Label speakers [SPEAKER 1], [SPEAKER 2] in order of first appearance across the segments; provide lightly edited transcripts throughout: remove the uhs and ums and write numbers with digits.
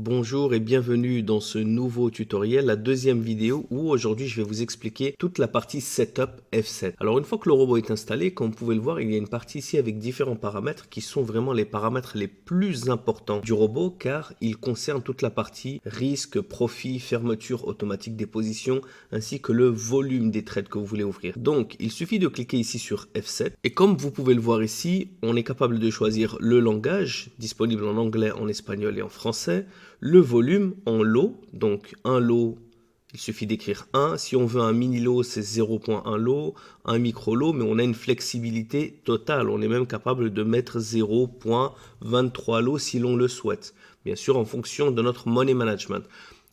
[SPEAKER 1] bonjour et bienvenue dans ce nouveau tutoriel, la deuxième vidéo où aujourd'hui je vais vous expliquer toute la partie Setup F7. Alors une fois que le robot est installé, comme vous pouvez le voir, il y a une partie ici avec différents paramètres qui sont vraiment les paramètres les plus importants du robot car ils concernent toute la partie risque, profit, fermeture automatique des positions ainsi que le volume des trades que vous voulez ouvrir. Donc il suffit de cliquer ici sur F7 et comme vous pouvez le voir ici, on est capable de choisir le langage disponible en anglais, en espagnol et en français, le volume en lot, donc un lot, il suffit d'écrire 1, si on veut un mini lot c'est 0.1 lot, un micro lot, mais on a une flexibilité totale, on est même capable de mettre 0.23 lots si l'on le souhaite, bien sûr en fonction de notre money management.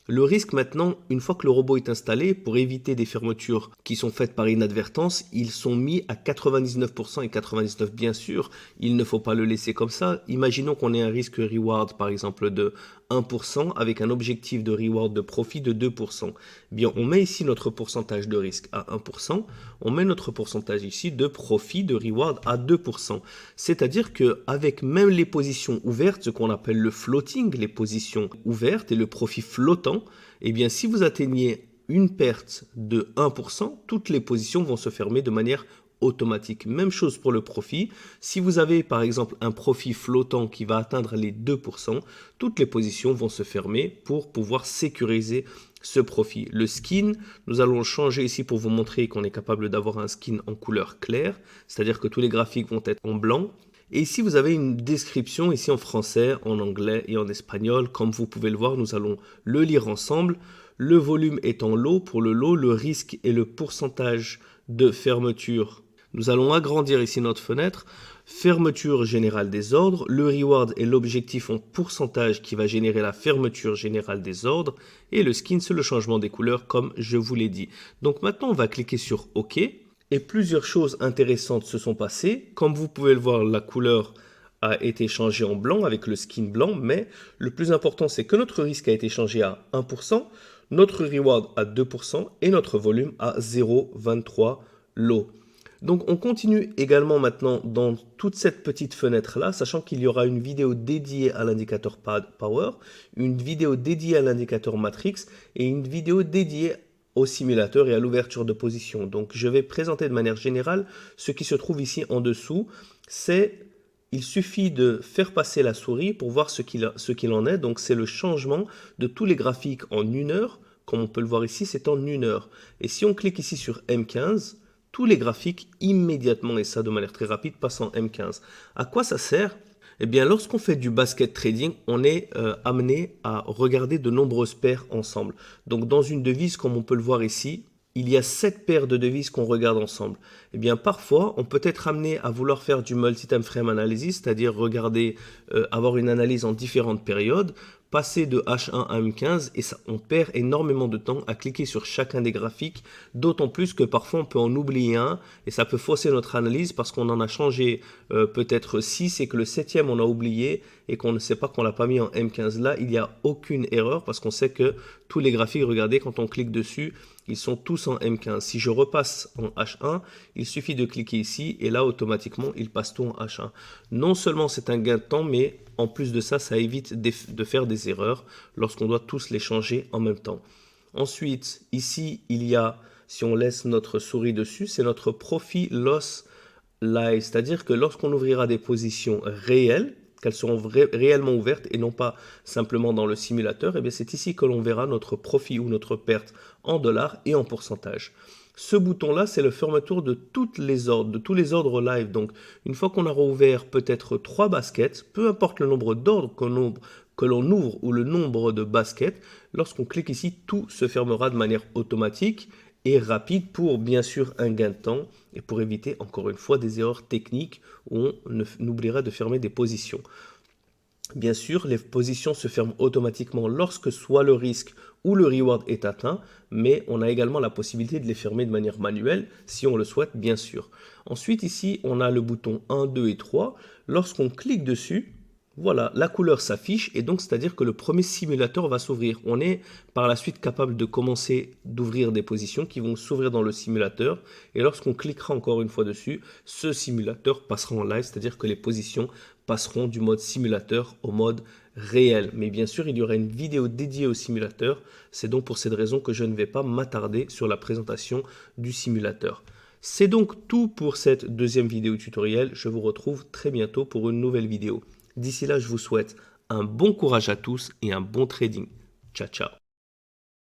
[SPEAKER 1] Le risque maintenant, une fois que le robot est installé, pour éviter des fermetures qui sont faites par inadvertance, ils sont mis à 99% et 99% bien sûr, il ne faut pas le laisser comme ça. Imaginons qu'on ait un risque reward par exemple de 1% avec un objectif de reward de profit de 2%. Bien, on met ici notre pourcentage de risque à 1%, on met notre pourcentage ici de profit de reward à 2%. C'est-à-dire qu'avec même les positions ouvertes, ce qu'on appelle le floating, les positions ouvertes et le profit flottant, eh bien si vous atteignez une perte de 1%, toutes les positions vont se fermer de manière automatique. Même chose pour le profit. Si vous avez par exemple un profit flottant qui va atteindre les 2%, toutes les positions vont se fermer pour pouvoir sécuriser ce profit. Le skin, nous allons le changer ici pour vous montrer qu'on est capable d'avoir un skin en couleur claire, c'est-à-dire que tous les graphiques vont être en blanc. Et ici, vous avez une description ici en français, en anglais et en espagnol. Comme vous pouvez le voir, nous allons le lire ensemble. Le volume est en lot. Pour le lot, le risque et le pourcentage de fermeture. Nous allons agrandir ici notre fenêtre. Fermeture générale des ordres. Le reward est l'objectif en pourcentage qui va générer la fermeture générale des ordres. Et le skin, c'est le changement des couleurs comme je vous l'ai dit. Donc maintenant, on va cliquer sur OK. Et plusieurs choses intéressantes se sont passées. Comme vous pouvez le voir, la couleur a été changée en blanc avec le skin blanc. Mais le plus important, c'est que notre risque a été changé à 1%, notre reward à 2% et notre volume à 0,23 lots. Donc on continue également maintenant dans toute cette petite fenêtre là, sachant qu'il y aura une vidéo dédiée à l'indicateur Power, une vidéo dédiée à l'indicateur Matrix et une vidéo dédiée au simulateur et à l'ouverture de position. Donc je vais présenter de manière générale ce qui se trouve ici en dessous. Il suffit de faire passer la souris pour voir ce qu'il en est. Donc c'est le changement de tous les graphiques en une heure. Comme on peut le voir ici, c'est en une heure. Et si on clique ici sur M15, tous les graphiques immédiatement, et ça de manière très rapide, passent en M15. À quoi ça sert ? Eh bien, lorsqu'on fait du basket trading, on est amené à regarder de nombreuses paires ensemble. Donc, dans une devise, comme on peut le voir ici, il y a 7 paires de devises qu'on regarde ensemble. Eh bien, parfois, on peut être amené à vouloir faire du multi-time frame analysis, c'est-à-dire regarder, avoir une analyse en différentes périodes, passer de H1 à M15 et ça, on perd énormément de temps à cliquer sur chacun des graphiques, d'autant plus que parfois on peut en oublier un et ça peut fausser notre analyse parce qu'on en a changé peut-être 6 et que le 7e on a oublié et qu'on ne sait pas qu'on l'a pas mis en M15. Là, il n'y a aucune erreur parce qu'on sait que tous les graphiques, regardez, quand on clique dessus, ils sont tous en M15. Si je repasse en H1, il suffit de cliquer ici et là, automatiquement, il passe tout en H1. Non seulement c'est un gain de temps, mais en plus de ça, ça évite de faire des erreurs lorsqu'on doit tous les changer en même temps. Ensuite, ici, il y a, si on laisse notre souris dessus, c'est notre Profit Loss Live. C'est-à-dire que lorsqu'on ouvrira des positions réelles, qu'elles seront réellement ouvertes et non pas simplement dans le simulateur, et bien c'est ici que l'on verra notre profit ou notre perte en dollars et en pourcentage. Ce bouton-là, c'est le fermeture de tous les ordres live. Donc, une fois qu'on aura ouvert peut-être 3 baskets, peu importe le nombre d'ordres que l'on ouvre ou le nombre de baskets, lorsqu'on clique ici, tout se fermera de manière automatique et rapide pour bien sûr un gain de temps et pour éviter encore une fois des erreurs techniques où on oubliera de fermer des positions. Bien sûr, les positions se ferment automatiquement lorsque soit le risque ou le reward est atteint, mais on a également la possibilité de les fermer de manière manuelle si on le souhaite, bien sûr. Ensuite, ici, on a le bouton 1, 2 et 3. Lorsqu'on clique dessus, voilà, la couleur s'affiche et donc c'est-à-dire que le premier simulateur va s'ouvrir. On est par la suite capable de commencer d'ouvrir des positions qui vont s'ouvrir dans le simulateur et lorsqu'on cliquera encore une fois dessus, ce simulateur passera en live, c'est-à-dire que les positions passeront du mode simulateur au mode réel. Mais bien sûr, il y aura une vidéo dédiée au simulateur. C'est donc pour cette raison que je ne vais pas m'attarder sur la présentation du simulateur. C'est donc tout pour cette deuxième vidéo tutoriel. Je vous retrouve très bientôt pour une nouvelle vidéo. D'ici là, je vous souhaite un bon courage à tous et un bon trading. Ciao, ciao.